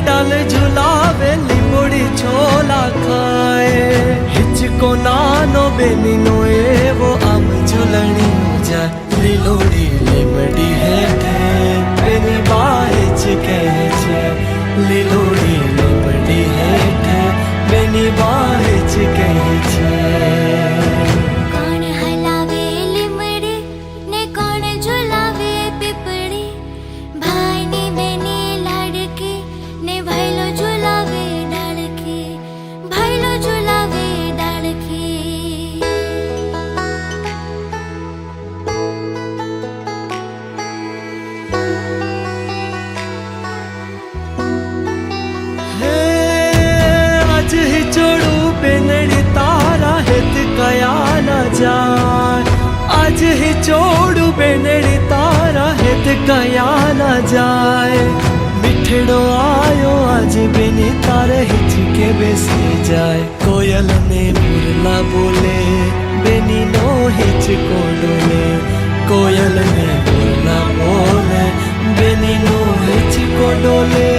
डाल झुलावे લીંબોડી छोला खाए हिचको नानो बेनी नो एवो आम झूलणी जा લીલોડી લીમડી हेठे बेनी बाहेच कहे छे લીલોડી લીમડી हेठे बेनी बाहेच कहे छे कोण हलावे લીમડી ने कोण झुलावे पीपड़ी भाई नी बेनी लाडकी ने भाईलो झुलावे डाळकी भाईलो झुलावे डाळकी आज ही जोड़ू बेनड़ी तारा हित कया न जाए आज ही जोड़ू बेनड़ी तारा हित कया न जाए मिठड़ो आयो आज बेनी तारे हिचके बेसी जाए कोयल ने मुरला बोले बेनी नो हिचको डोले कोयल ने मुरला बोले बेनी नो हिचको डोले